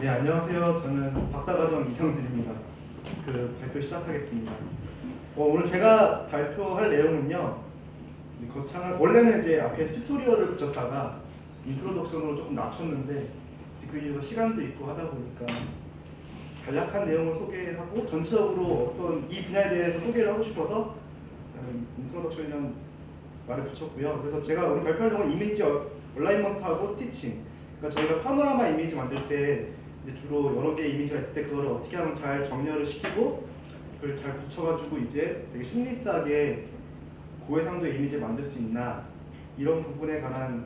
네, 안녕하세요. 저는 박사과정 이성진입니다. 발표 시작하겠습니다. 오늘 제가 발표할 내용은요, 거창한, 원래는 이제 앞에 튜토리얼을 붙였다가 인트로덕션으로 조금 낮췄는데, 그 이후로 시간도 있고 하다 보니까 간략한 내용을 소개하고 전체적으로 어떤 이 분야에 대해서 소개를 하고 싶어서 인트로덕션이라는 말을 붙였고요. 그래서 제가 오늘 발표할 내용은 이미지 얼라이먼트하고 스티칭. 그러니까 저희가 파노라마 이미지 만들 때 이제 주로 여러 개의 이미지가 있을 때 그걸 어떻게 하면 잘 정렬을 시키고 그걸 잘 붙여가지고 이제 되게 심리스하게 고해상도의 이미지를 만들 수 있나 이런 부분에 관한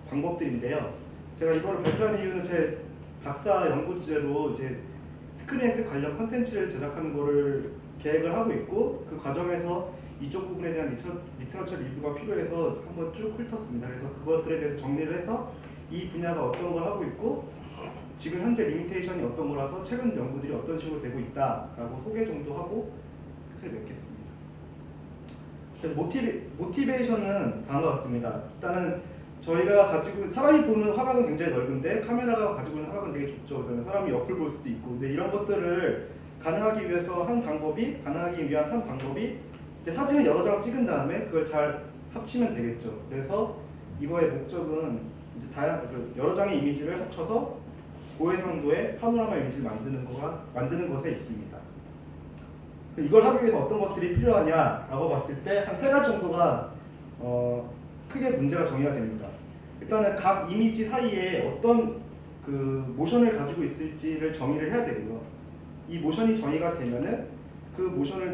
방법들인데요. 제가 이걸 발표한 이유는 제 박사 연구 주제로 이제 스크린에스 관련 컨텐츠를 제작하는 거를 계획을 하고 있고 그 과정에서 이쪽 부분에 대한 리터러처 리뷰가 필요해서 한번 쭉 훑었습니다. 그래서 그것들에 대해서 정리를 해서 이 분야가 어떤 걸 하고 있고 지금 현재 리미테이션이 어떤 거라서 최근 연구들이 어떤 식으로 되고 있다라고 소개 정도 하고 끝을 맺겠습니다. 그래서 모티베이션은 다음과 같습니다. 일단은 저희가 가지고 사람이 보는 화각은 굉장히 넓은데 카메라가 가지고 있는 화각은 되게 좁죠. 사람이 옆을 볼 수도 있고, 근데 이런 것들을 가능하기 위한 한 방법이 이제 사진을 여러 장 찍은 다음에 그걸 잘 합치면 되겠죠. 그래서 이거의 목적은 이제 여러 장의 이미지를 합쳐서 고해상도의 파노라마 이미지를 만드는 것에 있습니다. 이걸 하기 위해서 어떤 것들이 필요하냐라고 봤을 때 한 세 가지 정도가 크게 문제가 정의가 됩니다. 일단은 각 이미지 사이에 어떤 그 모션을 가지고 있을지를 정의를 해야 되고요. 이 모션이 정의가 되면은 그 모션을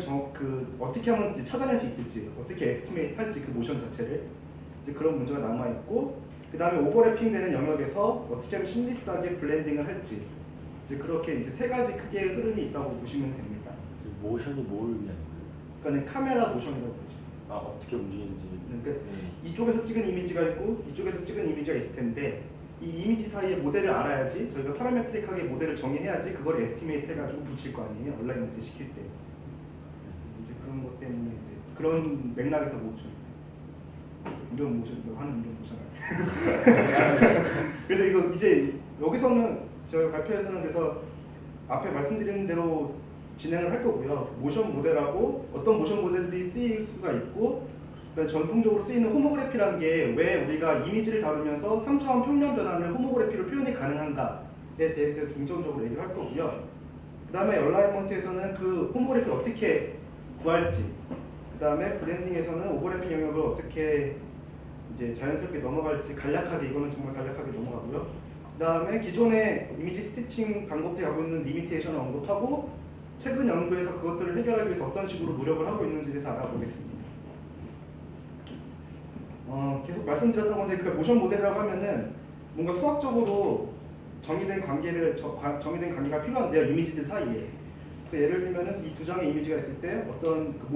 어떻게 하면 이제 찾아낼 수 있을지, 어떻게 에스티메이트 할지 그 모션 자체를 이제 그런 문제가 남아 있고, 그 다음에 오버래핑 되는 영역에서 어떻게 하면 심리스하게 블렌딩을 할지 이제 그렇게 이제 세 가지 크게 흐름이 있다고 보시면 됩니다. 모션이 뭘 의미하는 거예요? 그러니까 카메라 모션이라고 보죠. 아, 어떻게 움직이는지. 그러니까 이쪽에서 찍은 이미지가 있고 이쪽에서 찍은 이미지가 있을 텐데 이 이미지 사이에 모델을 알아야지 저희가 파라메트릭하게 모델을 정의해야지 그걸 에스티메이트 해가지고 붙일 거 아니에요. 얼라이먼트 시킬 때. 이제 그런 것 때문에 이제 그런 맥락에서 모션. 이런 모션도 하는 이런 모션. 그래서 이거 이제 여기서는 제가 발표에서는 그래서 앞에 말씀드린 대로 진행을 할 거고요. 모션 모델하고 어떤 모션 모델들이 쓰일 수가 있고 전통적으로 쓰이는 호모그래피라는 게 왜 우리가 이미지를 다루면서 3차원 평면 변환을 호모그래피로 표현이 가능한가에 대해서 중점적으로 얘기를 할 거고요. 그 다음에 얼라이먼트에서는 그 호모그래피를 어떻게 구할지, 그 다음에 브랜딩에서는 오버래핑 영역을 어떻게 이제 자연스럽게 넘어갈지 간략하게, 이거는 정말 간략하게 넘어가고요. 그 다음에 기존의 이미지 스티칭 방법들이 갖고 있는 리미테이션을 언급하고 최근 연구에서 그것들을 해결하기 위해서 어떤 식으로 노력을 하고 있는지에 대해서 알아보겠습니다. 계속 말씀드렸던 건데 그 모션 모델이라고 하면은 뭔가 수학적으로 정의된 관계가 필요한데요. 이미지들 사이에. 그래서 예를 들면은 이 두 장의 이미지가 있을 때 어떤 그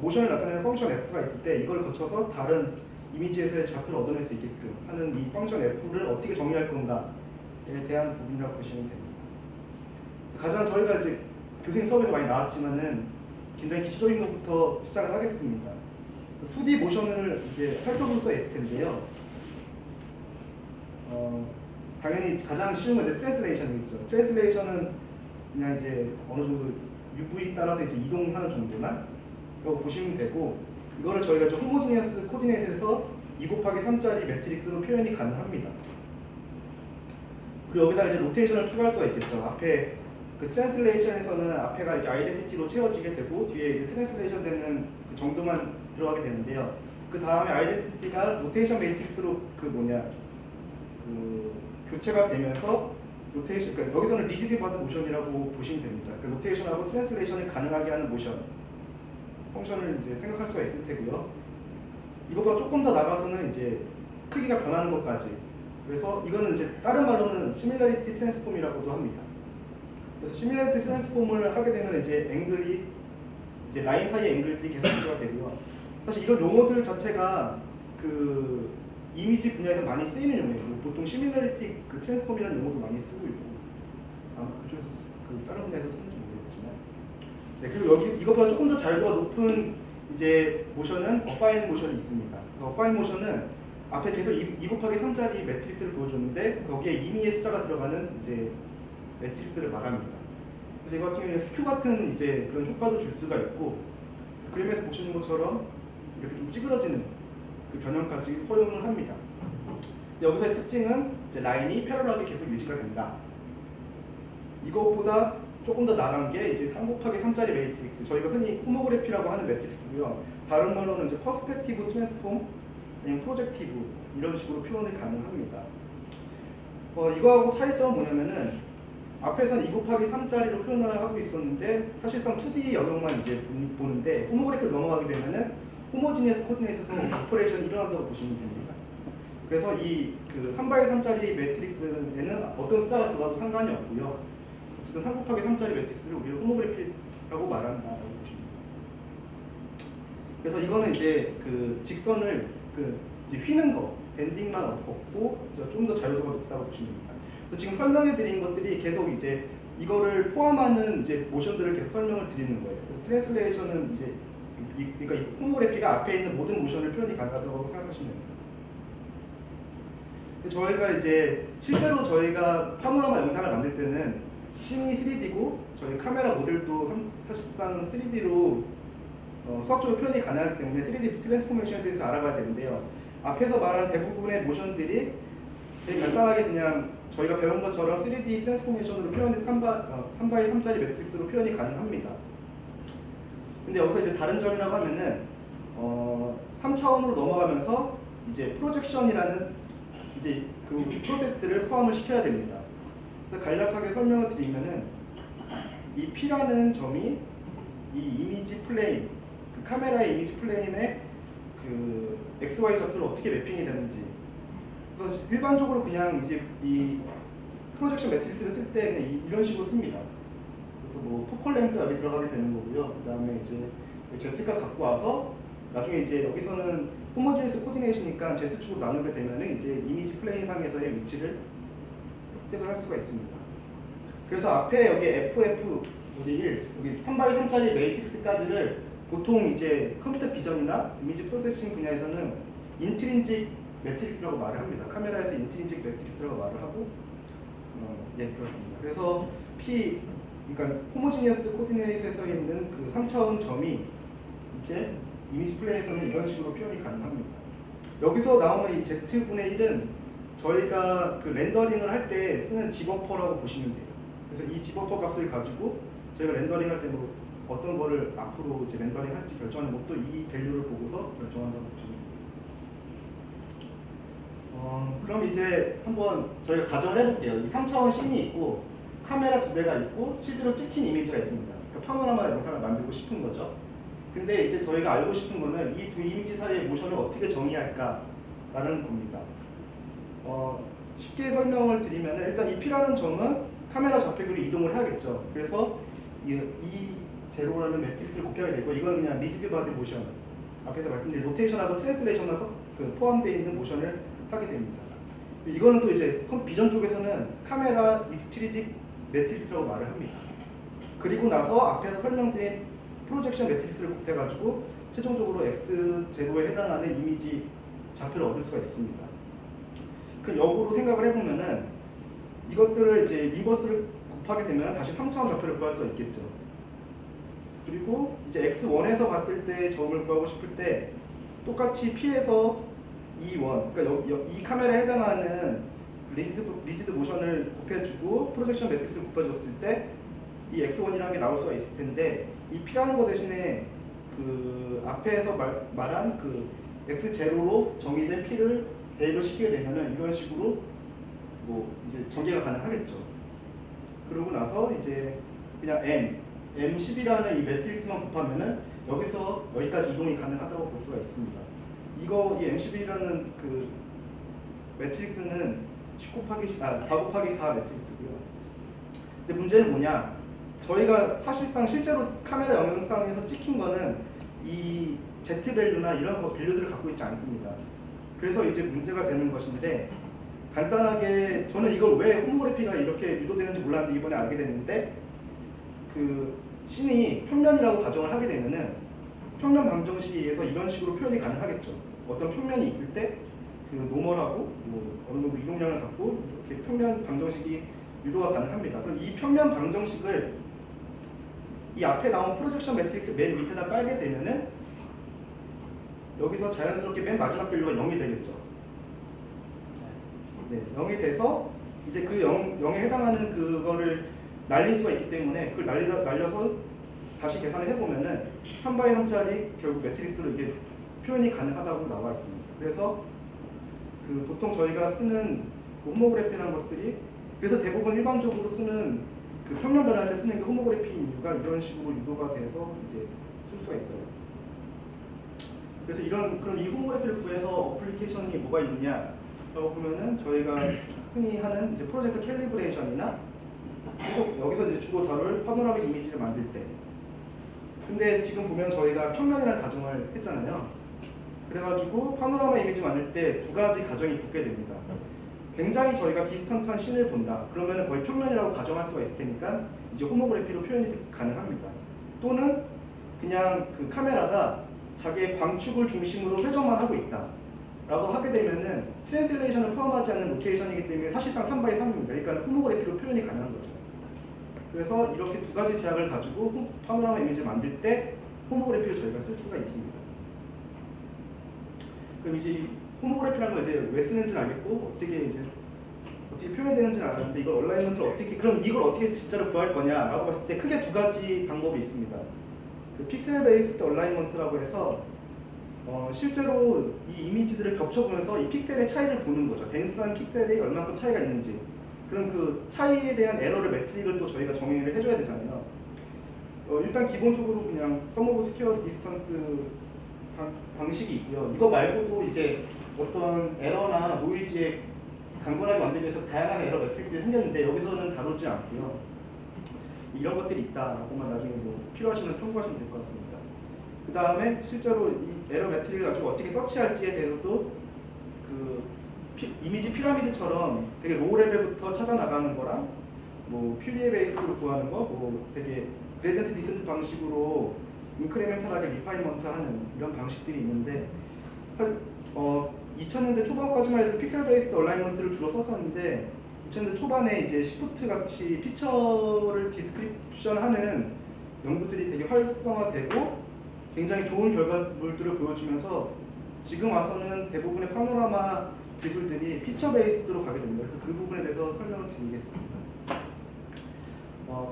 모션을 나타내는 펑션 f가 있을 때 이걸 거쳐서 다른 이미지에서의 좌표를 얻어낼 수 있게끔 하는 이 펑션 f를 어떻게 정의할 건가에 대한 부분이라고 보시면 됩니다. 가장 저희가 이제 교수님 수업에서 많이 나왔지만은 굉장히 기초적인 것부터 시작을 하겠습니다. 2D 모션을 이제 활동으로서 했을 텐데요. 당연히 가장 쉬운 건 이제 트랜슬레이션이겠죠. 트랜슬레이션은 그냥 이제 어느 정도 UV 따라서 이제 이동하는 정도나 이거 보시면 되고, 이거를 저희가 좀 호모지니어스 코디네이트에서 2 곱하기 3짜리 매트릭스로 표현이 가능합니다. 그리고 여기다 이제 로테이션을 추가할 수가 있겠죠. 앞에 그 트랜슬레이션에서는 앞에가 이제 아이덴티티로 채워지게 되고 뒤에 이제 트랜슬레이션 되는 그 정도만 들어가게 되는데요. 그 다음에 아이덴티티가 로테이션 매트릭스로 교체가 되면서 로테이션, 그러니까 여기서는 리지드 바드 모션이라고 보시면 됩니다. 그 로테이션하고 트랜슬레이션을 가능하게 하는 모션 펑션을 이제 생각할 수가 있을 테고요. 이것보다 조금 더 나가서는 이제 크기가 변하는 것까지. 그래서 이거는 이제 다른 말로는 시밀러리티 트랜스폼이라고도 합니다. 그래서 시밀러리티 트랜스폼을 하게 되면 이제 앵글이 이제 라인 사이의 앵글들이 계속 유지가 되고요. 사실 이런 용어들 자체가 그 이미지 분야에서 많이 쓰이는 용어예요. 보통 시밀러리티 그 트랜스폼이라는 용어도 많이 쓰고 있고 아마 그쪽에서 그 다른 분야에서 쓰는지 모르겠지만, 네, 그리고 여기 이것보다 조금 더 잘도가 높은 이제 모션은 어파인 모션이 있습니다. 어파인 모션은 앞에 계속 2 곱하기 3짜리 매트릭스를 보여줬는데 거기에 임의의 숫자가 들어가는 이제 매트릭스를 말합니다. 그래서 이거 같은 경우는 스큐 같은 이제 그런 효과도 줄 수가 있고 그림에서 보시는 것처럼 이렇게 좀 찌그러지는 그 변형까지 허용을 합니다. 여기서의 특징은 이제 라인이 패러럴하게 계속 유지가 된다. 이것보다 조금 더 나간 게 이제 3 곱하기 3짜리 매트릭스, 저희가 흔히 호모그래피라고 하는 매트릭스고요. 다른 말로는 이제 퍼스펙티브 트랜스폼, 아니면 프로젝티브 이런 식으로 표현이 가능합니다. 이거하고 차이점은 뭐냐면은 앞에서는 2 곱하기 3짜리로 표현을 하고 있었는데 사실상 2D 영역만 이제 보는데 호모그래피로 넘어가게 되면은 호모지니어스 코디네이트에서 오퍼레이션이 일어난다고 보시면 됩니다. 그래서 이 그 3x 3짜리 매트릭스에는 어떤 숫자가 들어가도 상관이 없고요. 어쨌든 3 곱하기 3짜리 매트릭스를 우리가 호모그래피라고 말한다고 보시면 됩니다. 그래서 이거는 이제 그 직선을 그 이제 휘는 거, 밴딩만 없고 좀 더 자유도가 높다고 보시면 됩니다. 그래서 지금 설명해 드린 것들이 계속 이제 이거를 포함하는 이제 모션들을 계속 설명을 드리는 거예요. 트랜슬레이션은 이제 그러니까 이 호모그래피가 앞에 있는 모든 모션을 표현이 가능하다고 생각하시면 됩니다. 저희가 이제 실제로 저희가 파노라마 영상을 만들 때는 씬이 3D고 저희 카메라 모델도 사실상 3D로 수학적으로 표현이 가능하기 때문에 3D 트랜스포메이션에 대해서 알아봐야 되는데요. 앞에서 말한 대부분의 모션들이 되게 간단하게 그냥 저희가 배운 것처럼 3D 트랜스포메이션으로 표현이 3x 3짜리 매트릭스로 표현이 가능합니다. 근데 여기서 이제 다른 점이라고 하면은 3차원으로 넘어가면서 이제 프로젝션이라는 이제 그 프로세스를 포함을 시켜야 됩니다. 그래서 간략하게 설명을 드리면은 이 P라는 점이 이 이미지 플레인, 그 카메라의 이미지 플레인에 그 XY 좌표를 어떻게 매핑이 되는지. 그래서 일반적으로 그냥 이제 이 프로젝션 매트릭스를 쓸 때 이런 식으로 씁니다. 그래서 뭐 포컬 렌즈 여기 들어가게 되는 거고요. 그 다음에 이제 Z값 갖고 와서 나중에 이제 여기서는 호모지니어스 코디네이션이니까 Z축으로 나누게 되면은 이제 이미지 플레인 상에서의 위치를 획득을 할 수가 있습니다. 그래서 앞에 여기 FF 여기 1, 여기 3x 3짜리 매트릭스까지를 보통 이제 컴퓨터 비전이나 이미지 프로세싱 분야에서는 인트린직 매트릭스라고 말을 합니다. 카메라에서 인트린직 매트릭스라고 말을 하고 예, 그렇습니다. 그래서 P, 그러니까 호모지니어스 코디네이트에서 있는 그 3차원 점이 이제 이미지 플레이에서는 이런 식으로 표현이 가능합니다. 여기서 나오는 이 Z분의 1은 저희가 그 렌더링을 할 때 쓰는 집어퍼라고 보시면 돼요. 그래서 이 집어퍼 값을 가지고 저희가 렌더링 할 때 뭐 어떤 거를 앞으로 이제 렌더링 할지 결정하는 것도 이 밸류를 보고서 결정한다고 보시면 돼요. 그럼 이제 한번 저희가 가정을 해볼게요. 이 3차원 씬이 있고 카메라 2대가 있고 실제로 찍힌 이미지가 있습니다. 그러니까 파노라마 영상을 만들고 싶은 거죠. 근데 이제 저희가 알고 싶은 거는 이 두 이미지 사이의 모션을 어떻게 정의할까라는 겁니다. 쉽게 설명을 드리면 일단 이 P라는 점은 카메라 좌표로 이동을 해야겠죠. 그래서 이 제로라는 매트릭스를 곱하게 되고 이건 그냥 리지드 바디 모션, 앞에서 말씀드린 로테이션하고 트랜슬레이션에서 그 포함되어 있는 모션을 하게 됩니다. 이거는 또 이제 비전 쪽에서는 카메라 익스트리직 매트릭스라고 말을 합니다. 그리고 나서 앞에서 설명드린 프로젝션 매트릭스를 곱해가지고 최종적으로 X0에 해당하는 이미지 좌표를 얻을 수가 있습니다. 그 역으로 생각을 해보면은 이것들을 이제 인버스를 곱하게 되면 다시 3차원 좌표를 구할 수가 있겠죠. 그리고 이제 X1에서 봤을 때 점을 구하고 싶을 때 똑같이 P에서 E1, 그러니까 이 카메라에 해당하는 리지드 모션을 곱해주고 프로젝션 매트릭스를 곱해줬을 때 이 X1이라는 게 나올 수가 있을 텐데 이 P라는 거 대신에 그 앞에서 말한 그 X0로 정의된 P를 대입을 시키게 되면은 이런 식으로 뭐 이제 전개가 가능하겠죠. 그러고 나서 이제 그냥 M10이라는 이 매트릭스만 곱하면은 여기서 여기까지 이동이 가능하다고 볼 수가 있습니다. 이 M11이라는 그 매트릭스는 4 곱하기 4 매트릭스고요. 근데 문제는 뭐냐? 저희가 사실상 실제로 카메라 영상에서 찍힌 거는 이 Z 밸류나 이런 밸류들을 갖고 있지 않습니다. 그래서 이제 문제가 되는 것인데 간단하게 저는 이걸 왜 호모그래피가 이렇게 유도되는지 몰랐는데 이번에 알게 됐는데 그 씬이 평면이라고 가정을 하게 되면은 평면 방정식에 의해서 이런 식으로 표현이 가능하겠죠. 어떤 평면이 있을 때 노멀하고 뭐 어느 정도 이동량을 갖고 이렇게 평면 방정식이 유도가 가능합니다. 그럼 이 평면 방정식을 이 앞에 나온 프로젝션 매트릭스 맨 밑에다 깔게 되면은 여기서 자연스럽게 맨 마지막 밸류가 0이 되겠죠. 네, 0이 돼서 이제 그 0에 해당하는 그거를 날릴 수가 있기 때문에 그걸 날려서 다시 계산을 해보면은 3바이 3짜리 결국 매트릭스로 이게 표현이 가능하다고 나와 있습니다. 그래서 그 보통 저희가 쓰는 그 호모그래피라는 것들이 그래서 대부분 일반적으로 쓰는 그 평면 변할 때 쓰는 그 호모그래피인 이유가 이런 식으로 유도가 돼서 이제 쓸 수가 있어요. 그래서 그럼 이 호모그래피를 구해서 어플리케이션이 뭐가 있느냐라고 보면은 저희가 흔히 하는 이제 프로젝트 캘리브레이션이나 여기서 이제 주로 다룰 파노라마 이미지를 만들 때. 근데 지금 보면 저희가 평면이라는 가정을 했잖아요. 그래가지고 파노라마 이미지 만들 때 두 가지 가정이 붙게 됩니다. 굉장히 저희가 디스턴트한 씬을 본다. 그러면 거의 평면이라고 가정할 수가 있을 테니까 이제 호모그래피로 표현이 가능합니다. 또는 그냥 그 카메라가 자기의 광축을 중심으로 회전만 하고 있다. 라고 하게 되면은 트랜슬레이션을 포함하지 않는 로테이션이기 때문에 사실상 3바이 3입니다. 그러니까 호모그래피로 표현이 가능한 거죠. 그래서 이렇게 두 가지 제약을 가지고 파노라마 이미지를 만들 때 호모그래피를 저희가 쓸 수가 있습니다. 그럼 이제 호모그래피라는 걸 이제 왜 쓰는지는 알겠고 어떻게 표현되는지는 알았는데 이걸 얼라이먼트를 그럼 이걸 어떻게 진짜로 구할 거냐라고 봤을 때 크게 두 가지 방법이 있습니다. 그 픽셀 베이스드 얼라이먼트라고 해서 실제로 이 이미지들을 겹쳐보면서 이 픽셀의 차이를 보는 거죠. 덴스한 픽셀이 얼마큼 차이가 있는지. 그럼 그 차이에 대한 에러를 매트릭을 또 저희가 정의를 해줘야 되잖아요. 일단 기본적으로 그냥 sum of square distance 방식이 있고요. 이거 말고도 이제 어떤 에러나 노이즈에 강건하게 만들기 위해서 다양한 에러 매트릭들이 생겼는데 여기서는 다루지 않고요. 이런 것들이 있다라고만 나중에 뭐 필요하시면 참고하시면 될 것 같습니다. 그 다음에 실제로 이 에러 매트릭을 가지고 어떻게 서치할지에 대해서도 그 이미지 피라미드처럼 되게 로우 레벨부터 찾아 나가는 거랑 뭐 퓨리에 베이스로 구하는 거, 뭐 되게 그레디언트 디센트 방식으로 인크리멘탈하게 리파이먼트 하는 이런 방식들이 있는데 2000년대 초반까지만 해도 픽셀 베이스드 얼라이먼트를 주로 썼었는데 2000년대 초반에 이제 시프트 같이 피처를 디스크립션하는 연구들이 되게 활성화되고 굉장히 좋은 결과물들을 보여주면서 지금 와서는 대부분의 파노라마 기술들이 피처 베이스드로 가게 됩니다. 그래서 그 부분에 대해서 설명을 드리겠습니다.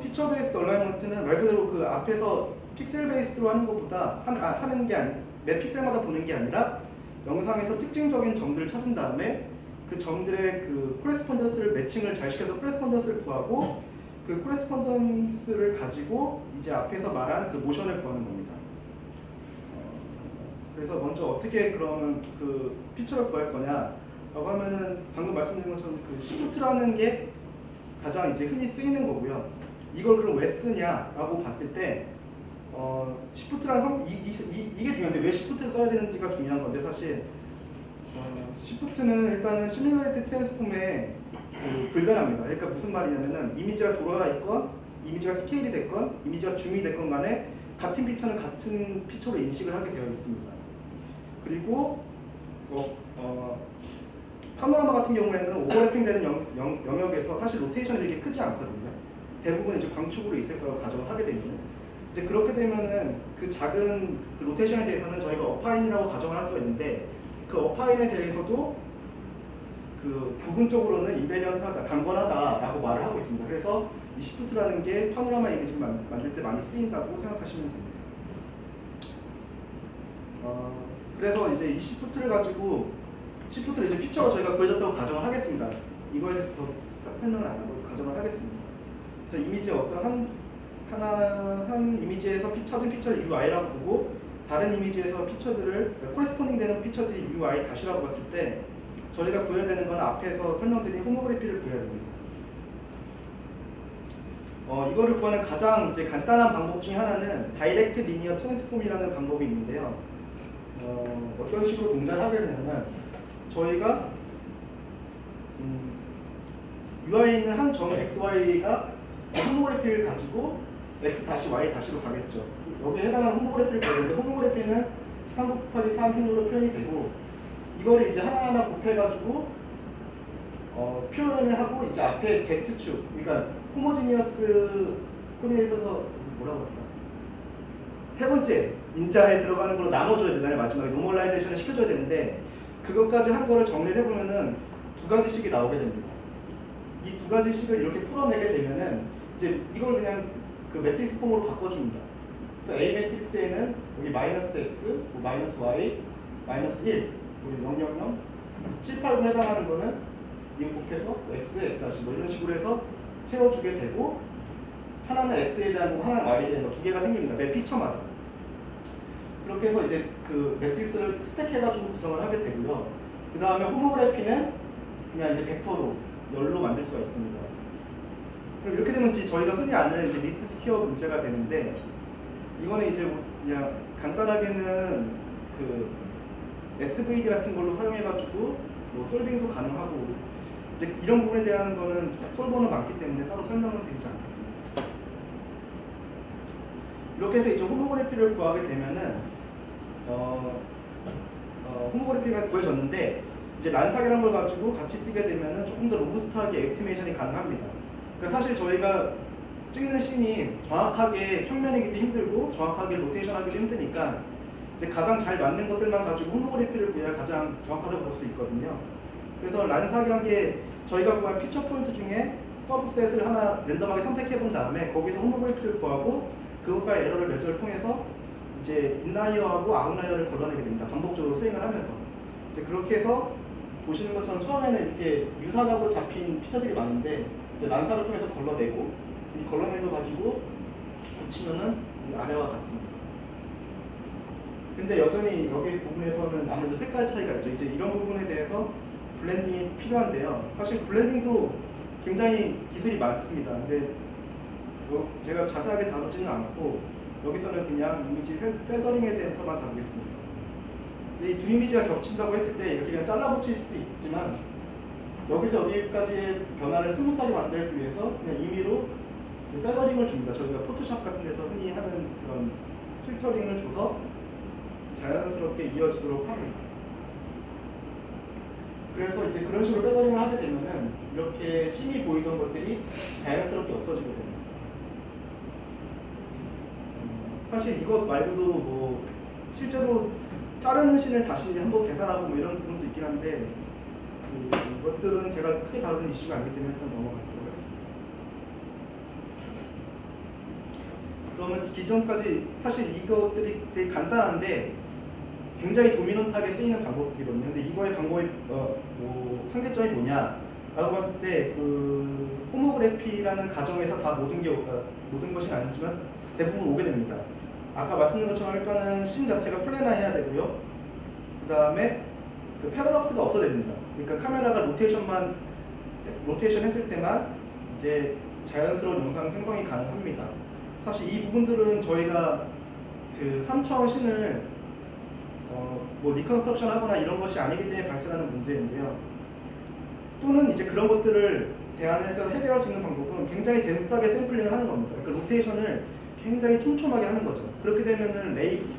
피처 베이스드 얼라이먼트는 말 그대로 그 앞에서 픽셀 베이스드로 하는 것보다 하는 게 매 픽셀마다 보는 게 아니라 영상에서 특징적인 점들을 찾은 다음에 그 점들의 그 코레스폰던스를 매칭을 잘 시켜서 코레스폰던스를 구하고 그 코레스폰던스를 가지고 이제 앞에서 말한 그 모션을 구하는 겁니다. 그래서 먼저 어떻게 그러면 그 피처를 구할 거냐라고 하면은 방금 말씀드린 것처럼 그 시프트라는 게 가장 이제 흔히 쓰이는 거고요. 이걸 그럼 왜 쓰냐라고 봤을 때 시프트라는 이게 중요한데 왜 시프트를 써야 되는지가 중요한 건데 사실 시프트는 일단은 시뮬레이트 트랜스폼에 불변합니다. 그러니까 무슨 말이냐면은 이미지가 돌아가 있건 이미지가 스케일이 됐건 이미지가 줌이 됐건 간에 같은 피처는 같은 피처로 인식을 하게 되어 있습니다. 그리고 파노라마 같은 경우에는 오버래핑 되는 영역에서 사실 로테이션이 이렇게 크지 않거든요. 대부분 이제 광축으로 있을 거라고 가정을 하게 되거든요. 이제 그렇게 되면은 그 작은 그 로테이션에 대해서는 저희가 어파인이라고 가정을 할 수가 있는데 그 어파인에 대해서도 그 부분적으로는 인베리언트하다, 강건하다라고 말을 하고 있습니다. 그래서 이 시프트라는 게 파노라마 이미지를 만들 때 많이 쓰인다고 생각하시면 됩니다. 그래서 이제 이 시프트를 가지고 시프트를 이제 피처가 저희가 구해졌다고 가정을 하겠습니다. 이거에 대해서 더 설명을 안 하고 가정을 하겠습니다. 그래서 이미지의 어떤 한 이미지에서 찾은 피처를 UI라고 보고 다른 이미지에서 피처들을 코레스폰딩 되는 피처들이 UI 다시라고 봤을 때 저희가 구해야 되는 건 앞에서 설명드린 호모그래피를 구해야 됩니다. 이거를 구하는 가장 이제 간단한 방법 중에 하나는 다이렉트 리니어 트랜스폼이라는 방법이 있는데요. 어떤 식으로 동작을 하게 되냐면 저희가 UI에 있는 한 점 XY가 호모그래피를 가지고 X 다시 Y 다시로 가겠죠. 여기에 해당하는 호모그래피를 가지는데 호모그래피는 3 곱하기 3 흰으로 표현이 되고 이거를 이제 하나하나 곱해가지고 표현을 하고 이제 앞에 Z축, 그러니까 호모지니어스 폰에 있어서 뭐라고 할까? 세 번째 인자에 들어가는 걸로 나눠줘야 되잖아요. 마지막에 노멀라이제이션을 시켜줘야 되는데 그것까지 한 거를 정리를 해보면은 두 가지씩이 나오게 됩니다. 이 두 가지씩을 이렇게 풀어내게 되면은 이제 이걸 그냥 그 매트릭스 폼으로 바꿔줍니다. 그래서 A 매트릭스에는 여기 마이너스 x, 뭐 마이너스 y, 마이너스 1, 우리 0, 0, 0, 7, 8로 해당하는 거는 이거 곱해서 x, x' 뭐 이런 식으로 해서 채워주게 되고 하나는 x에 대한 거, 하나는 y에 대한 거 두 개가 생깁니다. 매 피처마다. 그렇게 해서 이제 그 매트릭스를 스택해가지고 구성을 하게 되고요. 그 다음에 호모그래피는 그냥 이제 벡터로 열로 만들 수가 있습니다. 그럼 이렇게 되면 이제 저희가 흔히 아는 이제 리스트 스퀘어 문제가 되는데 이거는 이제 그냥 간단하게는 그 SVD 같은 걸로 사용해가지고 뭐 솔빙도 가능하고 이제 이런 부분에 대한 거는 솔버는 많기 때문에 따로 설명은 드리지 않겠습니다. 이렇게 해서 이제 호모그래피를 구하게 되면은 호모그래피가 구해졌는데 이제 란삭이라는 걸 가지고 같이 쓰게 되면은 조금 더 로부스트하게 에스티메이션이 가능합니다. 그러니까 사실 저희가 찍는 씬이 정확하게 평면이기도 힘들고 정확하게 로테이션하기도 힘드니까 이제 가장 잘 맞는 것들만 가지고 호모그래피를 구해야 가장 정확하다고 볼 수 있거든요. 그래서 란삭이라는 게 저희가 구한 피처 포인트 중에 서브셋을 하나 랜덤하게 선택해 본 다음에 거기서 호모그래피를 구하고 그것과의 에러를 멸절을 통해서 이제 인라이어하고 아웃라이어를 걸러내게 됩니다. 반복적으로 수행을 하면서 이제 그렇게 해서 보시는 것처럼 처음에는 이렇게 유사하고 잡힌 피처들이 많은데 이제 란삭을 통해서 걸러내고 이 걸러낸 거 가지고 붙이면은 이 아래와 같습니다. 근데 여전히 여기 부분에서는 아무래도 색깔 차이가 있죠. 이제 이런 부분에 대해서 블렌딩이 필요한데요. 사실 블렌딩도 굉장히 기술이 많습니다. 근데 제가 자세하게 다루지는 않고 여기서는 그냥 이미지 페더링에 대해서만 다루겠습니다. 이 두 이미지가 겹친다고 했을 때 이렇게 그냥 잘라붙일 수도 있지만 여기서 여기까지의 변화를 스무스하게 만들기 위해서 그냥 임의로 페더링을 줍니다. 저희가 포토샵 같은 데서 흔히 하는 그런 필터링을 줘서 자연스럽게 이어지도록 합니다. 그래서 이제 그런 식으로 페더링을 하게 되면은 이렇게 심히 보이던 것들이 자연스럽게 없어지게 됩니다. 사실 이것 말고도 뭐 실제로 자르는 씬을 다시 한번 계산하고 뭐 이런 부분도 있긴 한데 그것들은 제가 크게 다루는 이슈가 아니기 때문에 일단 넘어가도록 하겠습니다. 그러면 기존까지 사실 이것들이 되게 간단한데 굉장히 도미넌트하게 쓰이는 방법들이거든요. 근데 이거의 방법의 뭐 한계점이 뭐냐라고 봤을 때 그 호모그래피라는 가정에서 다 모든 것이 아니지만 대부분 오게 됩니다. 아까 말씀드린 것처럼 일단은 씬 자체가 플래너해야 되고요. 그 다음에 그 패러락스가 없어야 됩니다. 그러니까 카메라가 로테이션 했을 때만 이제 자연스러운 영상 생성이 가능합니다. 사실 이 부분들은 저희가 그 3차원 씬을 뭐 리컨스트럭션 하거나 이런 것이 아니기 때문에 발생하는 문제인데요. 또는 이제 그런 것들을 대안해서 해결할 수 있는 방법은 굉장히 덴스하게 샘플링을 하는 겁니다. 그러니까 로테이션을 굉장히 촘촘하게 하는 거죠. 그렇게 되면은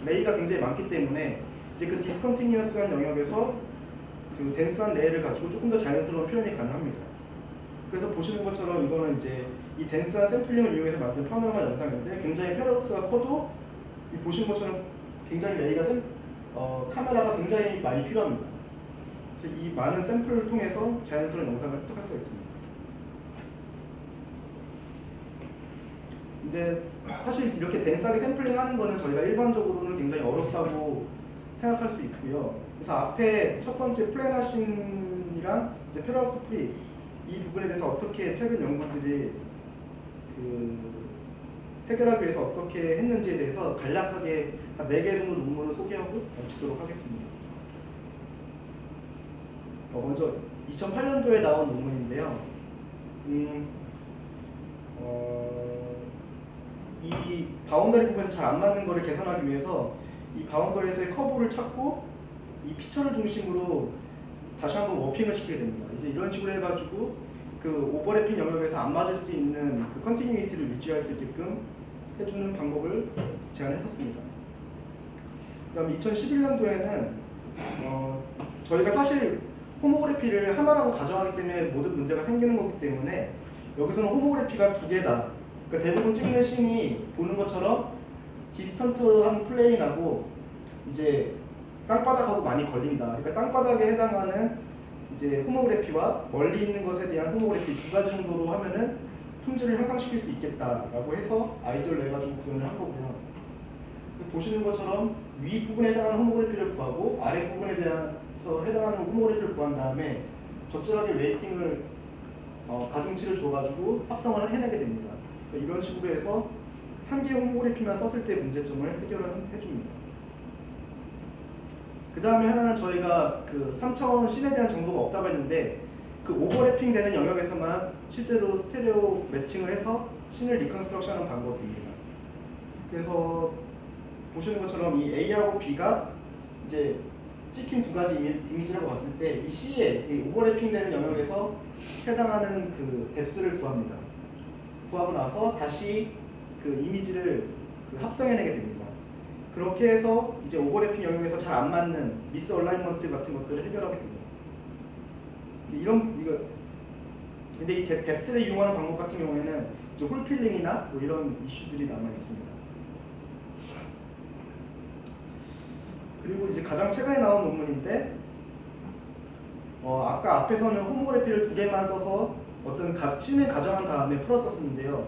레이가 굉장히 많기 때문에 이제 그 디스컨티니어스한 영역에서 그 덴스한 레이를 가지고 조금 더 자연스러운 표현이 가능합니다. 그래서 보시는 것처럼 이거는 이제 이 덴스한 샘플링을 이용해서 만든 파노라마 영상인데 굉장히 패러독스가 커도 보시는 것처럼 굉장히 레이가 카메라가 굉장히 많이 필요합니다. 그래서 이 많은 샘플을 통해서 자연스러운 영상을 획득할 수가 있습니다. 근데 사실 이렇게 덴스하게 샘플링 하는 거는 저희가 일반적으로는 굉장히 어렵다고 생각할 수 있고요. 그래서 앞에 첫 번째 플래너신이랑 이제 패러독스 프리 이 부분에 대해서 어떻게 최근 연구들이 해결하기 위해서 어떻게 했는지에 대해서 간략하게 한 4개 정도 논문을 소개하고 마치도록 하겠습니다. 먼저 2008년도에 나온 논문인데요. 이 바운더리 부분에서 잘 안 맞는 거를 개선하기 위해서 이 바운더리에서의 커브를 찾고 이 피처를 중심으로 다시 한번 워핑을 시키게 됩니다. 이제 이런 식으로 해가지고 그 오버래핑 영역에서 안 맞을 수 있는 그 컨티뉴이티를 유지할 수 있게끔 해주는 방법을 제안했었습니다. 그 다음에 2011년도에는 저희가 사실 호모그래피를 하나라고 가정하기 때문에 모든 문제가 생기는 거기 때문에 여기서는 호모그래피가 두 개다. 그러니까 대부분 찍는 씬이 보는 것처럼 디스턴트한 플레인하고 이제 땅바닥하고 많이 걸린다. 그러니까 땅바닥에 해당하는 이제 호모그래피와 멀리 있는 것에 대한 호모그래피 두 가지 정도로 하면은 품질을 향상시킬 수 있겠다라고 해서 아이디어를 내가지고 구현을 한 거고요. 보시는 것처럼 위 부분에 해당하는 호모그래피를 구하고 아래 부분에 대해서 해당하는 호모그래피를 구한 다음에 적절하게 웨이팅을 가중치를 줘가지고 합성을 해내게 됩니다. 그러니까 이런 식으로 해서 한 개의 호모그래피만 썼을 때 문제점을 해결을 해줍니다. 그 다음에 하나는 저희가 그 3차원 씬에 대한 정보가 없다고 했는데 그 오버래핑 되는 영역에서만 실제로 스테레오 매칭을 해서 씬을 리컨스트럭션하는 방법입니다. 그래서 보시는 것처럼 이 A하고 B가 이제 찍힌 두 가지 이미지라고 봤을 때 이 C에 이 오버래핑 되는 영역에서 해당하는 그 뎁스를 구합니다. 구하고 나서 다시 그 이미지를 합성해내게 됩니다. 그렇게 해서 이제 오버래핑 영역에서 잘 안 맞는 미스 얼라이먼트 같은 것들을 해결하게 됩니다. 근데 이 뎁스를 이용하는 방법 같은 경우에는 이제 홀필링이나 뭐 이런 이슈들이 남아 있습니다. 그리고 이제 가장 최근에 나온 논문인데 아까 앞에서는 호모그래피를 두 개만 써서 어떤 씬을 가정한 다음에 풀었었는데요.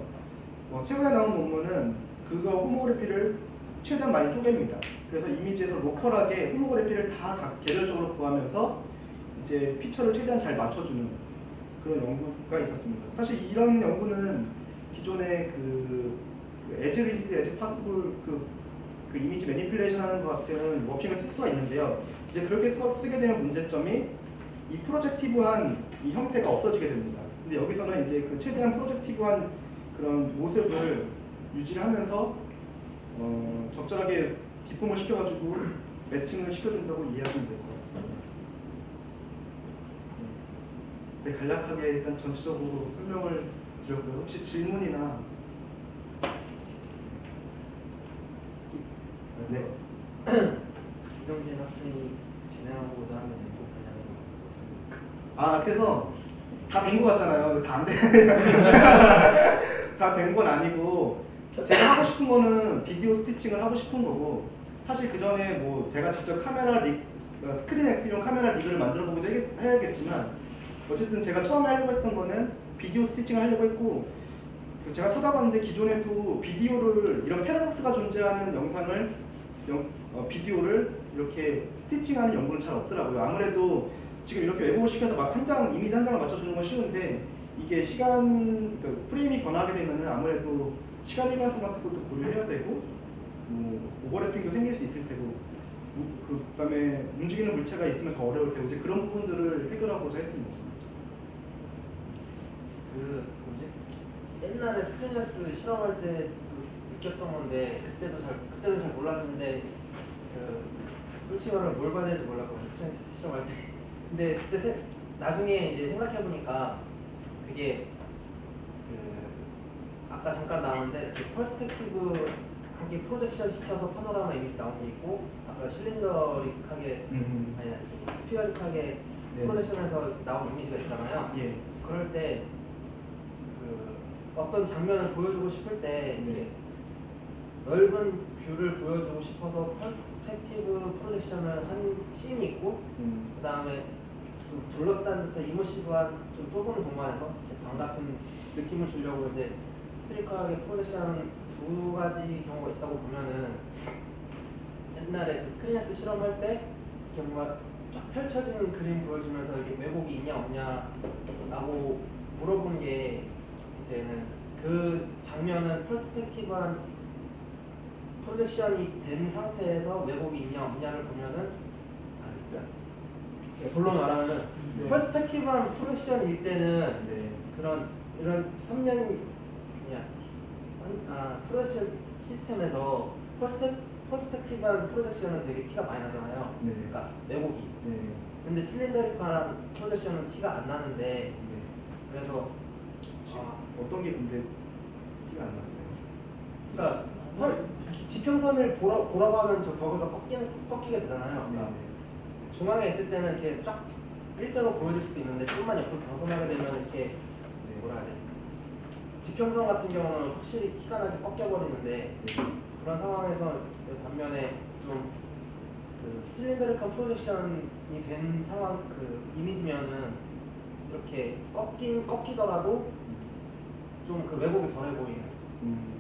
최근에 나온 논문은 그거 호모그래피를 최대한 많이 쪼갭니다. 그래서 이미지에서 로컬하게 호모그래피를 다 개별적으로 구하면서 이제 피처를 최대한 잘 맞춰주는 그런 연구가 있었습니다. 사실 이런 연구는 기존의 그 as rigid as possible 그 이미지 매니플레이션 하는 것 같은 워킹을 쓸 수가 있는데요. 이제 그렇게 쓰게 되면 문제점이 이 프로젝티브한 이 형태가 없어지게 됩니다. 근데 여기서는 이제 그 최대한 프로젝티브한 그런 모습을 유지를 하면서 적절하게 기품을 시켜가지고 매칭을 시켜준다고 이해하시면 될 것 같습니다. 네, 간략하게 일단 전체적으로 설명을 드렸고요. 혹시 질문이나 네. 이정진 학생이 진행하고자 하는 연구 분야는 그래서 다 된 것 같잖아요. 다 안 돼. 다 된 건 아니고 제가 하고 싶은 거는 비디오 스티칭을 하고 싶은 거고 사실 그 전에 뭐 제가 직접 스크린 X용 카메라 릭을 만들어 보기도 해야겠지만 어쨌든 제가 처음에 하려고 했던 거는 비디오 스티칭을 하려고 했고 제가 찾아봤는데 기존에도 비디오를 이런 패러독스가 존재하는 영상을 비디오를 이렇게 스티칭하는 연구는 잘 없더라고요. 아무래도 지금 이렇게 왜곡을 시켜서 막 이미지 한 장을 맞춰주는 건 쉬운데 이게 프레임이 변하게 되면은 아무래도 시간 일관성 같은 것도 고려해야 되고 오버래핑도 생길 수 있을 테고 그다음에 움직이는 물체가 있으면 더 어려울 테고 이제 그런 부분들을 해결하고자 했습니다. 옛날에 스크린레스 실험할 때 느꼈던 건데 그때도 잘 몰랐는데 솔직히 말하면 뭘 봐야 될지 몰랐거든요. 스크린레스 실험할 때. 근데 그때 나중에 이제 생각해 보니까 그게 아까 잠깐 나왔는데 이렇게 퍼스펙티브하게 프로젝션 시켜서 파노라마 이미지 나온 게 있고 아까 실린더릭하게 아니 스피어릭하게 네. 프로젝션해서 나온 이미지가 있잖아요. 예. 그럴 때 어떤 장면을 보여주고 싶을 때 네. 넓은 뷰를 보여주고 싶어서 퍼스펙티브 프로젝션을 한 씬이 있고 그 다음에 둘러싼 듯한 이모시브한 좀 좁은 공간에서 방 같은 느낌을 주려고 이제 스트리커하게 프로젝션 두 가지 경우가 있다고 보면은 옛날에 그 스크린에서 실험할 때 이렇게 뭔가 쫙 펼쳐지는 그림 보여주면서 이게 왜곡이 있냐 없냐라고 물어본 게 이제는 그 장면은 퍼스펙티브한 프로젝션이 된 상태에서 왜곡이 있냐 없냐를 보면은 물론 말하면은 네. 퍼스펙티브한 프로젝션일 때는 네. 이런 3면 프로젝션 시스템에서 퍼스펙티브한 프로젝션은 되게 티가 많이 나잖아요. 네. 그러니까 왜곡이. 네. 근데 실린더리컬한 프로젝션은 티가 안 나는데 네. 그래서 어떤 게 근데 티가 안 났어요? 그러니까 지평선을 보라고 하면 저 벽에서 꺾이게 되잖아요. 그러니까 중앙에 있을 때는 이렇게 쫙 일자로 보여질 수도 있는데 좀만 옆으로 벗어나게 되면 이렇게 뭐라 해야 돼? 지평선 같은 경우는 확실히 티가 나게 꺾여버리는데 그런 상황에서 반면에 좀 그 실린더리컬 프로젝션이 된 상황 그 이미지면은 이렇게 꺾이더라도 좀 그 왜곡이 덜해 보이는.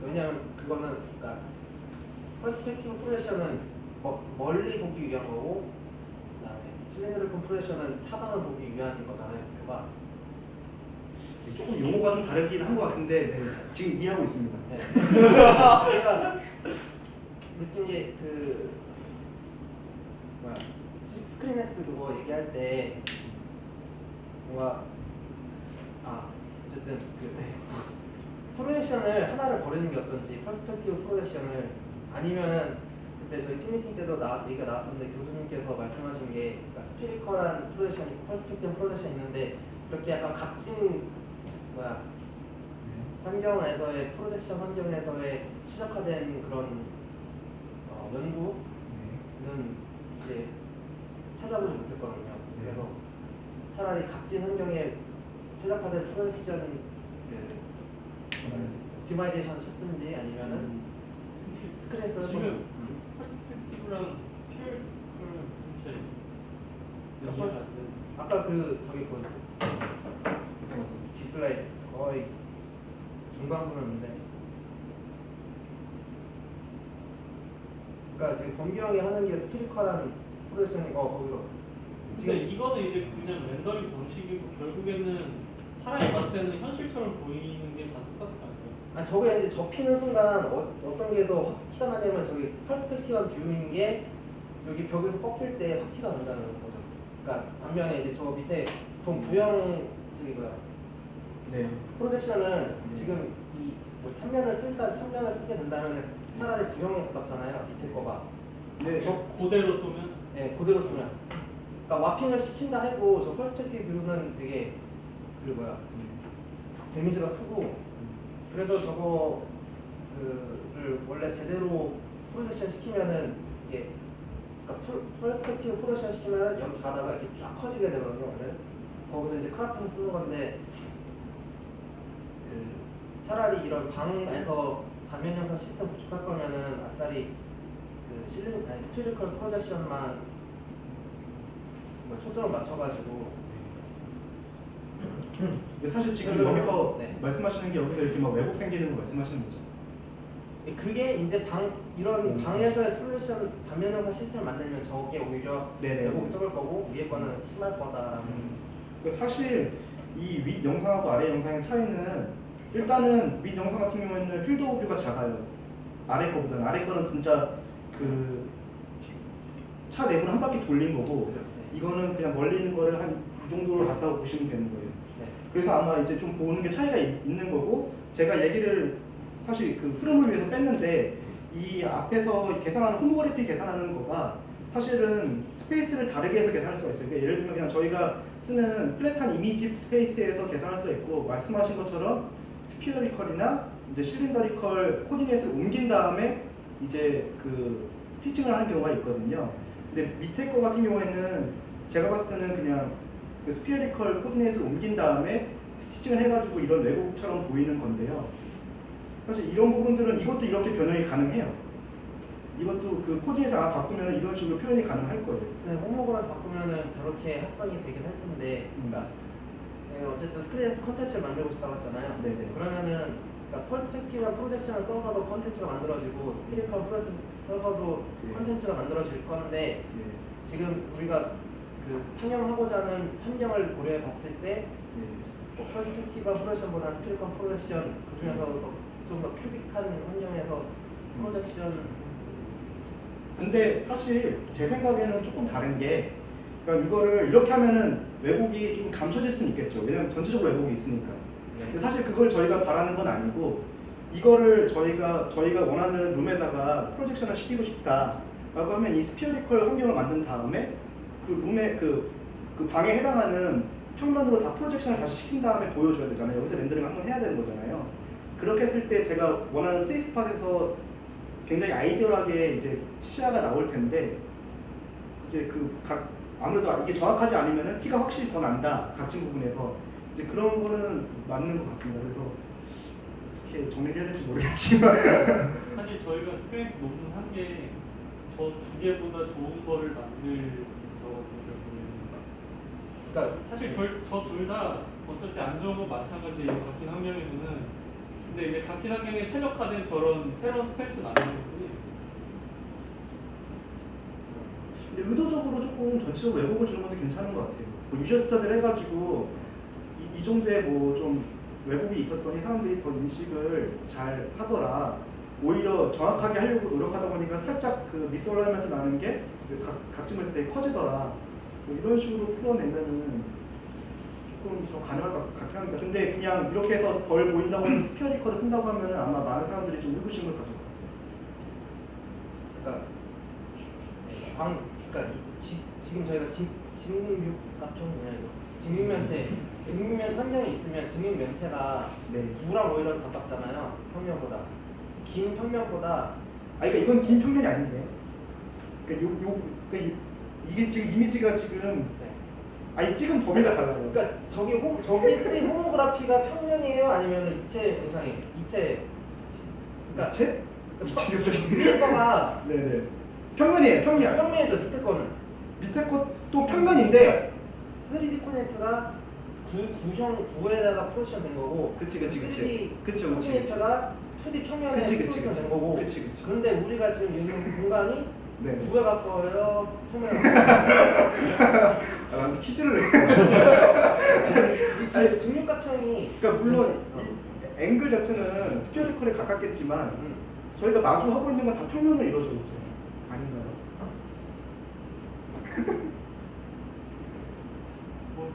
왜냐면 그거는 그러니까 퍼스펙티브 프로젝션은 멀리 보기 위한 거고, 그다음에 실린더리컬 프로젝션은 사방을 보기 위한 거잖아요. 목표가. 조금 용어가 좀 다르긴 한 것 같은데 네, 지금 이해하고 있습니다. 네. 그러니까 느낀 게 그 뭐야 스크린엑스 그거 얘기할 때 뭔가 어쨌든 그 프로젝션을 하나를 버리는 게 어떤지 퍼스펙티브 프로젝션을 아니면은 그때 저희 팀 미팅 때도 얘기가 나왔었는데 교수님께서 말씀하신 게 그러니까 스피리컬한 프로젝션 있고 퍼스펙티브 프로젝션 있는데 그렇게 약간 각진 환경에서의 프로젝션 환경에서의 최적화된 그런 연구는 이제 찾아보지 못했거든요. 그래서 차라리 각진 환경에 최적화된 프로젝션 옵티마이제이션 찾든지 아니면은 스크린에서 지금 퍼스펙티브랑 스피어컬은 무슨 차이? 이해가 안 되는. 아까 저기 보였어요. 디슬라이드 거의 중반부였는데, 그러니까 지금 범규형이 하는 게 스피리컬한 프로젝션인 거 거기서 근데 이거는 이제 그냥 렌더링 방식이고 결국에는 사람이 봤을 때는 현실처럼 보이는 게 다 똑같은 거 아니에요? 저게 이제 접히는 순간 어떤 게 더 확 티가 나냐면 저기 퍼스펙티브한 뷰인 게 여기 벽에서 꺾일 때 확 티가 난다는 거죠. 그러니까 반면에 이제 저 밑에 좀 부형 저기 네. 프로젝션은 지금 이 3면을 쓰게 된다면 차라리 부형에 가깝잖아요. 밑에 거가. 네. 그대로 쏘면? 네, 그대로 쓰면. 그러니까 와핑을 시킨다 해도 저 퍼스펙티브 뷰는 되게 데미지가 크고, 그래서 저거를 원래 제대로 프로젝션 시키면은 이게 그러니까 퍼스펙티브 프로젝션 시키면 여기 가다가 이렇게 쫙 커지게 되거든요. 원래 거기서 이제 크라프트 쓰는 건데 차라리 이런 방에서 단면 영상 시스템 구축할 거면은 아싸리 스피리컬 프로젝션만 초점을 맞춰가지고. 사실 지금 여기서 네. 말씀하시는 게 여기서 이렇게 막 왜곡 생기는 거 말씀하시는 거죠? 그게 이제 이런 방에서의 프로젝션 단면 영상 시스템을 만들면 저게 오히려 네네. 왜곡이 적을 거고 위에 거는 심할 거다라는. 사실 이 윗 영상하고 아래 영상의 차이는 일단은 윗 영상 같은 경우에는 필드 오브 뷰가 작아요. 아래 거보다는. 아래 거는 진짜 그 차 내부를 한 바퀴 돌린 거고, 이거는 그냥 멀리 있는 거를 한 그 정도로 갔다고 보시면 되는 거예요. 네. 그래서 아마 이제 좀 보는 게 차이가 있는 거고, 제가 얘기를 사실 그 흐름을 위해서 뺐는데 이 앞에서 계산하는 호모그래피 계산하는 거가 사실은 스페이스를 다르게 해서 계산할 수가 있어요. 그러니까 예를 들면 그냥 저희가 쓰는 플랫한 이미지 스페이스에서 계산할 수가 있고, 말씀하신 것처럼 스피어리컬이나 이제 실린더리컬 코디네이트를 옮긴 다음에 이제 그 스티칭을 하는 경우가 있거든요. 근데 밑에 거 같은 경우에는 제가 봤을 때는 그냥 그 스피어리컬 코디네이트를 옮긴 다음에 스티칭을 해가지고 이런 왜곡처럼 보이는 건데요. 사실 이런 부분들은 이것도 이렇게 변형이 가능해요. 이것도 그 코디네이트 하나 바꾸면 이런 식으로 표현이 가능할 거예요. 네, 호모그램 바꾸면은 저렇게 합성이 되긴 할 텐데, 그러니까 어쨌든 스크린에서 컨텐츠를 만들고 싶다고 했잖아요. 네네. 그러면은 그러니까 퍼스펙티브와 프로젝션을 써서도 컨텐츠가 만들어지고 스피리컬 프로젝션 써서도 네. 컨텐츠가 만들어질 건데, 네. 지금 우리가 그 상영하고자 하는 환경을 고려해 봤을 때 네. 퍼스펙티브와 프로젝션보다 스피리컬 프로젝션, 그 중에서도 좀 더 큐빅한 환경에서 프로젝션. 근데 사실 제 생각에는 조금 다른 게, 그러니까 이거를 이렇게 하면은 왜곡이 좀 감춰질 수는 있겠죠. 왜냐면 전체적으로 왜곡이 있으니까. 근데 사실 그걸 저희가 바라는 건 아니고, 이거를 저희가 원하는 룸에다가 프로젝션을 시키고 싶다라고 하면 이 스피어리컬 환경을 만든 다음에 그 룸에 그 방에 해당하는 평면으로 다 프로젝션을 다시 시킨 다음에 보여줘야 되잖아요. 여기서 렌더링을 한번 해야 되는 거잖아요. 그렇게 했을 때 제가 원하는 세이프 스팟에서 굉장히 아이디얼하게 이제 시야가 나올 텐데, 이제 그 각 아무래도 이게 정확하지 않으면은 티가 확실히 더 난다 각진 부분에서 이제 그런 거는 맞는 것 같습니다. 그래서 어떻게 정리를 해야 될지 모르겠지만 사실 저희가 스크린스 논문한 게 저 두 개보다 좋은 거를 만들 거거든요. 그러니까 사실 저 둘 다 어차피 안 좋은 건 마찬가지예요. 각진 환경에서는. 근데 이제 각진 환경에 최적화된 저런 새로운 스페이스는 안 나오거든요. 근데 의도적으로 조금 전체적으로 왜곡을 주는 것도 괜찮은 것 같아요. 뭐 유저 스터디를 해가지고 이 정도의 뭐 좀 왜곡이 있었더니 사람들이 더 인식을 잘 하더라. 오히려 정확하게 하려고 노력하다 보니까 살짝 그 미스얼라이먼트 나는 게 각진에서 되게 커지더라. 뭐 이런 식으로 풀어내면은 조금 더 가능할 것 같긴 합니다. 근데 그냥 이렇게 해서 덜 보인다고 해서 스피어디커를 쓴다고 하면은 아마 많은 사람들이 좀 의구심을 가질 것 같아요. 그러니까 지금 저희가 직육각형 뭐냐 이거 직육면체 환경이 있으면 직육면체가 네. 9랑 5랑 가깝잖아요. 평면보다 긴 평면보다 그러니까 이건 긴 평면이 아닌데. 그러니까 이게 지금 이미지가 지금 찍은 범위가 달라요. 그러니까 저기 쓰인 호모그래피가 평면이에요? 아니면 입체 영상이에요? 입체 그러니까 위에 거가 네네. 평면이에요. 평면이죠. 밑에 거는 밑에 것도 평면인데. 3D 코네트가 9에다가 프로젝션 된 거고 그치. 3D 코네트가 2D 평면에 프로젝션 된 거고. 그치. 그런데 우리가 지금 있는 공간이 네. 9에 가까워요? 평면에 가까워요? 나한테 퀴즈를 내. 이 지금 등육각형이 그러니까 물론 이 앵글 자체는 스피어리컬에 가깝겠지만 저희가 마주하고 있는 건 다 평면으로 이루어져 있죠. 아닌가요?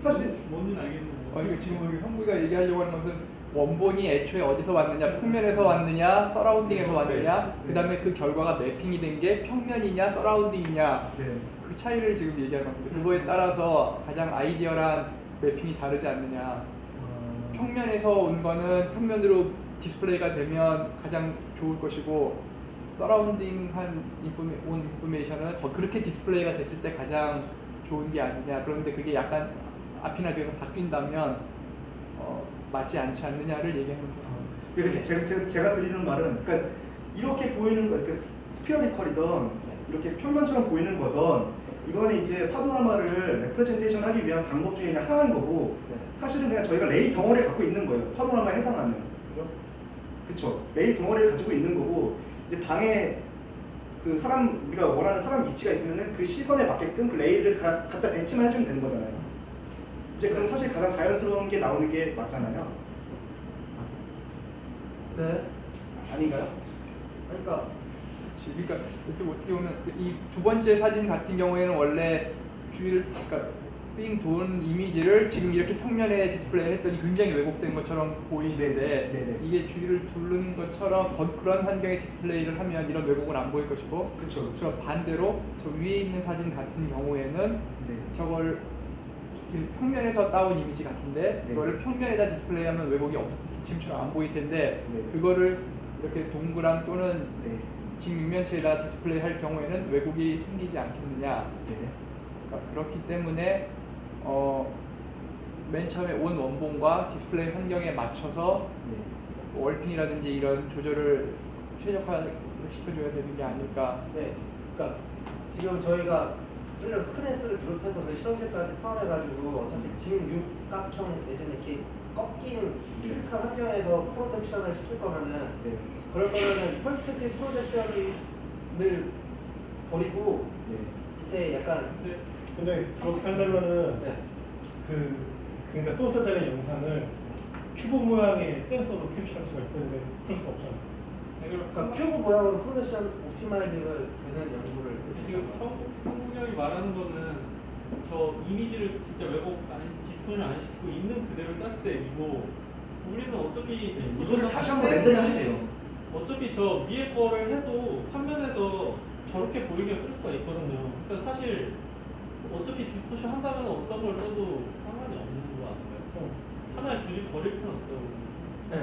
사실 뭔지는 알겠는데. 이거 지금 여기 형구이가 얘기하려고 하는 것은 원본이 애초에 어디서 왔느냐, 평면에서 왔느냐, 서라운딩에서 왔느냐, 그 다음에 그 결과가 매핑이 된 게 평면이냐, 서라운딩이냐, 네. 그 차이를 지금 얘기하는 겁니다. 그거에 따라서 가장 아이디어란 매핑이 다르지 않느냐. 평면에서 온 거는 평면으로 디스플레이가 되면 가장 좋을 것이고, 서라운딩한 온 인포메이션은 그렇게 디스플레이가 됐을 때 가장 좋은 게 아니냐. 그런데 그게 약간 앞이나 뒤에서 바뀐다면 맞지 않지 않느냐를 얘기하는 거예요. 제가 드리는 말은 그러니까 이렇게 보이는 거, 그러니까 스피어리컬이던 이렇게 평면처럼 보이는 거던 이거는 이제 파노라마를 레프레젠테이션 하기 위한 방법 중에 그냥 하나인 거고 사실은 그냥 저희가 레이 덩어리를 갖고 있는 거예요. 파노라마에 해당하는. 그렇죠? 레이 덩어리를 가지고 있는 거고 이제 방에 그 우리가 원하는 사람 위치가 있으면은 그 시선에 맞게끔 그 레이를 갖다 배치만 해주면 되는 거잖아요. 이제 그럼 사실 가장 자연스러운 게 나오는 게 맞잖아요. 네. 아닌가요? 그러니까 이렇게 어떻게 보면 이 두 번째 사진 같은 경우에는 원래 그러니까 삥 도는 이미지를 지금 이렇게 평면에 디스플레이 했더니 굉장히 왜곡된 것처럼 보이는데 네네. 이게 주위를 두르는 것처럼 그런 환경에 디스플레이를 하면 이런 왜곡은 안 보일 것이고 그렇죠. 그럼 반대로 저 위에 있는 사진 같은 경우에는 네. 저걸 평면에서 따온 이미지 같은데 네. 그거를 평면에다 디스플레이하면 왜곡이 지금처럼 안 보일 텐데 네. 그거를 이렇게 동그란 또는 네. 직육면체에다 디스플레이 할 경우에는 왜곡이 생기지 않겠느냐. 네. 그러니까 그렇기 때문에 맨 처음에 온 원본과 디스플레이 환경에 맞춰서 네. 월핑이라든지 이런 조절을 최적화를 시켜줘야 되는 게 아닐까. 네. 그러니까 지금 저희가 스크린스를 비롯해서 저희 실험실까지 포함해가지고 어차피 직육각형 예전에 이렇게 꺾인 큐빅한 환경에서 프로젝션을 시킬 거면은 네. 그럴 거면은 퍼스펙티브 프로젝션을 버리고 네. 밑에 약간 근데 그렇게 하려면은 네. 그러니까 소스되는 영상을 큐브 모양의 센서로 캡처할 수가 있었는데 그럴 수가 없잖아요. 그러니까 큐브 모양으로 프로젝션 옵티마이즈가 되는 연구를 지금 한국형이 말하는 거는 저 이미지를 진짜 왜곡 디스토션을 안 시키고 있는 그대로 쐈을 때 얘기고 우리는 어차피 이거를 다시 한번 렌더링하면 돼요. 어차피 저 위에 거를 해도 3면에서 저렇게 보이게 쓸 수가 있거든요. 그러니까 사실 어차피 디스토션 한다면 어떤 걸 써도 상관이 없는 거 아닌가요? 하나에 굳이 버릴 필요는 없다고. 네.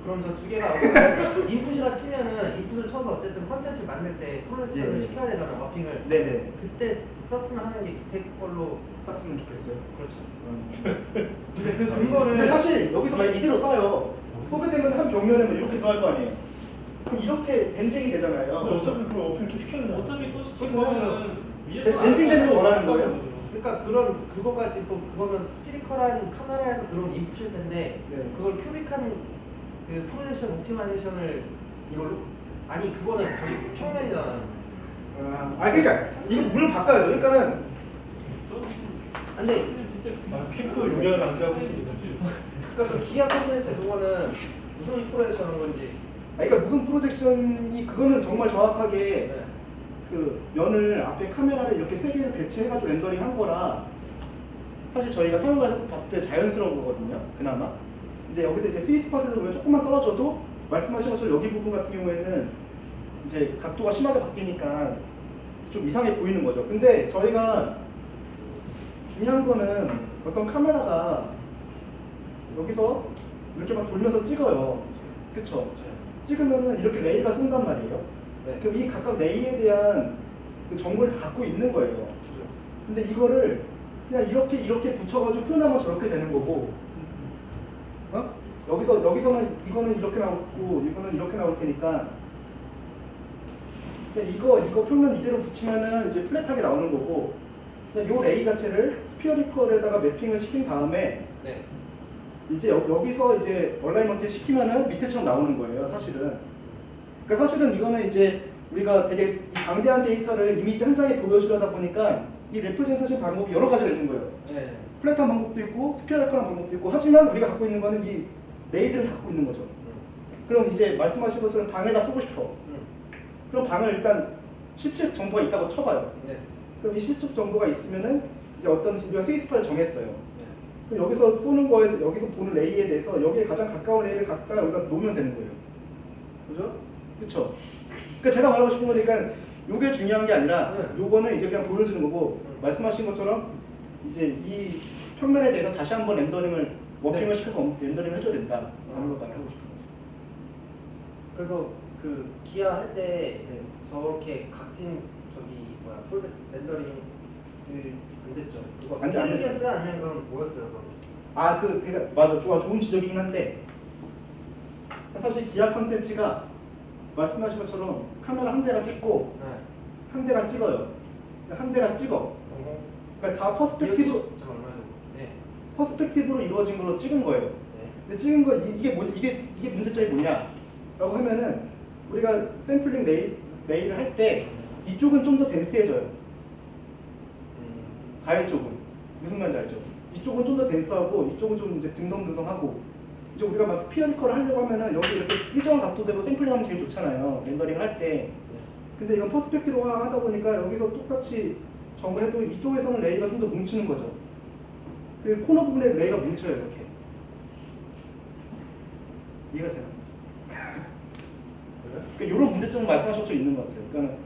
그럼 저 두 개가 어차피 인풋이라 치면은 인풋을 쳐서 어쨌든 컨텐츠 만들 때 프로젝션을 네. 시켜야 되잖아요. 워핑을. 네네. 그때 썼으면 하는 게 밑에 걸로. 샀으면 좋겠어요. 그렇죠. 근데 그 근데 근거를 사실 여기서 만약 이대로 써요. 소개되면 한 벽면에 뭐 이렇게 들어갈 거 아니에요. 그럼 이렇게 밴딩이 되잖아요. 근데 어차피 그걸 어플 또 시켜야 되잖아. 어차피 또 그렇죠. 시키면은 위에 밴딩 되는 거 원하는 거예요? 그러니까 그런 그거까지 또 그거는 스피리컬한 카메라에서 들어온 인풋일 텐데 네. 그걸 큐빅한 그 프로젝션 옵티마이제이션을 이걸로? 아니 그거는 저희 평면이잖아요. 그러니까 이거 물론 바꿔야죠. 그러니까는 근데 진짜 아, 캠프 요리하는 안 들어가고 있습니다. 그러니까 그 기아 콘텐츠 그거는 무슨 프로젝션 하는 건지. 그러니까 무슨 프로젝션이 그거는 정말 정확하게 네. 그 면을 앞에 카메라를 이렇게 세 개를 배치해가지고 렌더링 한 거라 사실 저희가 사용해서 봤을 때 자연스러운 거거든요. 그나마. 근데 여기서 이제 스위스팟에서 보면 조금만 떨어져도 말씀하신 것처럼 여기 부분 같은 경우에는 이제 각도가 심하게 바뀌니까 좀 이상해 보이는 거죠. 근데 저희가 중요한 거는 어떤 카메라가 여기서 이렇게 막 돌면서 찍어요. 그쵸? 찍으면은 이렇게 레이가 쏜단 말이에요. 네. 그럼 이 각각 레이에 대한 그 정보를 다 갖고 있는 거예요. 근데 이거를 그냥 이렇게 붙여가지고 표현하면 저렇게 되는 거고, 여기서는 이거는 이렇게 나오고 이거는 이렇게 나올 테니까 그냥 이거 표면 이대로 붙이면은 이제 플랫하게 나오는 거고, 그냥 요 레이 자체를 스피어리컬에다가 매핑을 시킨 다음에 네. 이제 여기서 이제 얼라이먼트 시키면은 밑에처럼 나오는 거예요, 사실은. 그러니까 사실은 이거는 이제 우리가 되게 방대한 데이터를 이미지 한 장에 보여주려다 보니까 이 레프레젠테이션 방법이 여러 가지가 있는 거예요. 네. 플랫한 방법도 있고 스피어리컬한 방법도 있고, 하지만 우리가 갖고 있는 거는 이 레이들을 갖고 있는 거죠. 그럼 이제 말씀하신 것처럼 방에다 쓰고 싶어. 그럼 방을 일단 실측 정보가 있다고 쳐봐요. 네. 그럼 이 실측 정보가 있으면은 이제 어떤 우리가 스위스파를 정했어요. 네. 그럼 여기서 쏘는 거에 여기서 보는 레이에 대해서 여기에 가장 가까운 레이를 갖다 여기다 놓으면 되는 거예요. 그죠? 그쵸? 그러니까 제가 말하고 싶은 거니까 요게 중요한 게 아니라 네. 요거는 이제 그냥 보여주는 거고, 말씀하신 것처럼 이제 이 평면에 대해서 다시 한번 렌더링을 워핑을 네. 시켜서 렌더링을 해줘야 된다 라는 걸 말하고 싶은 거죠. 그래서 그 기아 할 때 네. 저렇게 각진 저기 뭐야 폴드 렌더링 안 됐죠. 그거 안 됐어요. 스피리였어요 아니면 그건 뭐였어요? 그건? 그러니까 맞아, 좋은 지적이긴 한데 사실 기아 컨텐츠가 말씀하신 것처럼 카메라 한 대가 찍고 네. 한 대가 찍어요. 한 대가 찍어. 그러니까 다 이거 퍼스펙티브 잠깐 얼마나 되고? 네. 퍼스펙티브로 이루어진 걸로 찍은 거예요. 네. 근데 찍은 거 이게 문제점이 뭐냐라고 하면은 우리가 샘플링 레이를 할 때 이쪽은 좀 더 덴스해져요. 가해 쪽은 무슨 말인지 알죠? 이쪽은 좀 더 덴스하고 이쪽은 좀 이제 듬성듬성하고, 이제 우리가 막 스피어리컬을 하려고 하면은 여기 이렇게 일정한 각도 되고 샘플링하면 제일 좋잖아요, 렌더링을 할 때. 근데 이건 퍼스펙티브로 하다 보니까 여기서 똑같이 정해도 이쪽에서는 레이가 좀 더 뭉치는 거죠. 그 코너 부분에 레이가 뭉쳐요, 이렇게. 이해가 되나? 그러니까 이런 문제점을 말씀하실 수 있는 것 같아요. 그러니까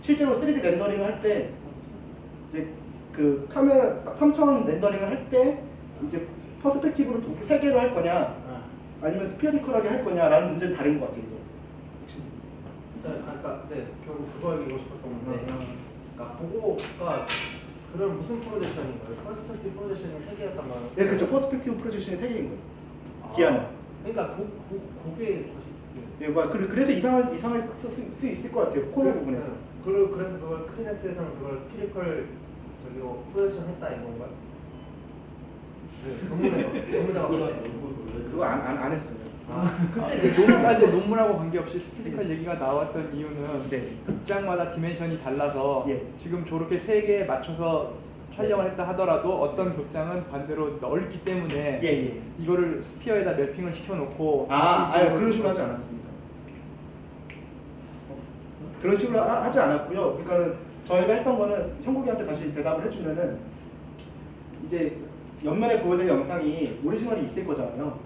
실제로 3D 렌더링을 할 때 이제 그 카메라 3000 렌더링을 할 때 이제 퍼스펙티브로 세 개로 할 거냐 아니면 스피어리컬하게 할 거냐라는 문제는 다른 것 같아요. 그러니까 결국 그거 얘기하고 싶었던 건데, 그러니까 보고가 그런 무슨 프로젝션인 거예요? 퍼스펙티브 프로젝션이 3개였단 말이에요. 네, 그렇죠. 퍼스펙티브 프로젝션이 3개인 거예요. 기아는. 그러니까 그게 예, 그래서 이상할 수 있을 것 같아요. 코너 부분에서. 그래서 그걸 스크린엑스에서는 그걸 스피리컬 저기로 프로젝션 했다 이건가요? 논문 작업할 때. 그거 안 했어요. 근데 논문하고 관계없이 스피리컬 얘기가 나왔던 이유는 네. 극장마다 디멘션이 달라서 예. 지금 저렇게 3개에 맞춰서 촬영을 했다 하더라도 어떤 극장은 반대로 넓기 때문에 예. 이거를 스피어에다 매핑을 시켜놓고 그런 식으로 하지 않았습니다. 그런 식으로 하지 않았고요. 그러니까 저희가 했던 거는 형국이한테 다시 대답을 해주면은 이제 옆면에 보여드릴 영상이 오리지널이 있을 거잖아요.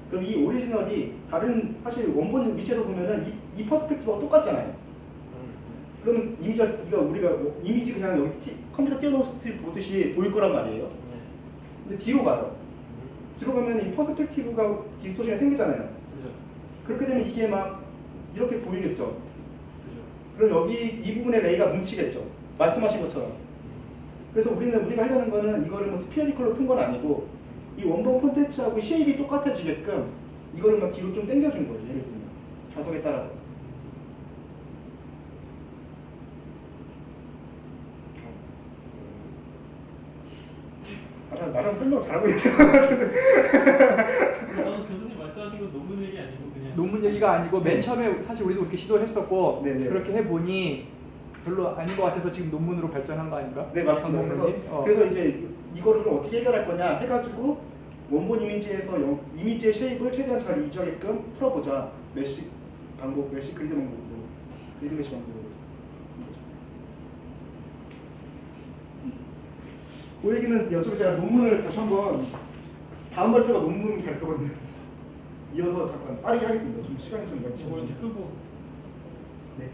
그럼 이 오리지널이 다른 사실 원본 위치에서 보면은 이 퍼스펙티브가 똑같잖아요. 그러면 우리가 이미지 그냥 여기 컴퓨터 띄워놓듯이 보일 거란 말이에요. 근데 뒤로 가요. 뒤로 가면 이 퍼스펙티브가 디스토션이 생기잖아요. 그죠. 그렇게 되면 이게 막 이렇게 보이겠죠. 그럼 여기 이 부분에 레이가 뭉치겠죠. 말씀하신 것처럼. 그래서 우리가 하려는 거는 이거를 뭐 스피어니컬로 푼 건 아니고 이 원본 콘텐츠하고 쉐입이 똑같아지게끔 이거를 막 뒤로 좀 당겨준 거예요. 예를 들면 좌석에 따라서. 나랑 설명 잘하고 있는 것 같은데. 나는 교수님 말씀하신 건 논문 얘기 아니고 그냥 논문 얘기가 아니고 맨 네. 처음에 사실 우리도 그렇게 시도했었고 네, 네. 그렇게 해보니 별로 아닌 것 같아서 지금 논문으로 발전한 거 아닌가? 네 맞습니다. 그래서, 강동문님? 그래서 이제 이거를 좀 어떻게 해결할 거냐 해가지고 원본 이미지에서 이미지의 쉐입을 최대한 잘 유지하게끔 풀어보자. 메쉬 방법, 메쉬 그리드 방법으로, 그리드 메쉬 방법으로. 그 얘기는 어차피 제가 논문을 다시 한번 다음 발표가 논문 발표거든요. 이어서 잠깐 빠르게 하겠습니다. 좀 시간이 좀 많죠. 이거 이제 끄고 네.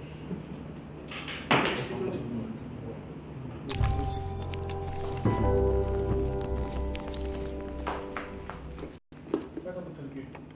네.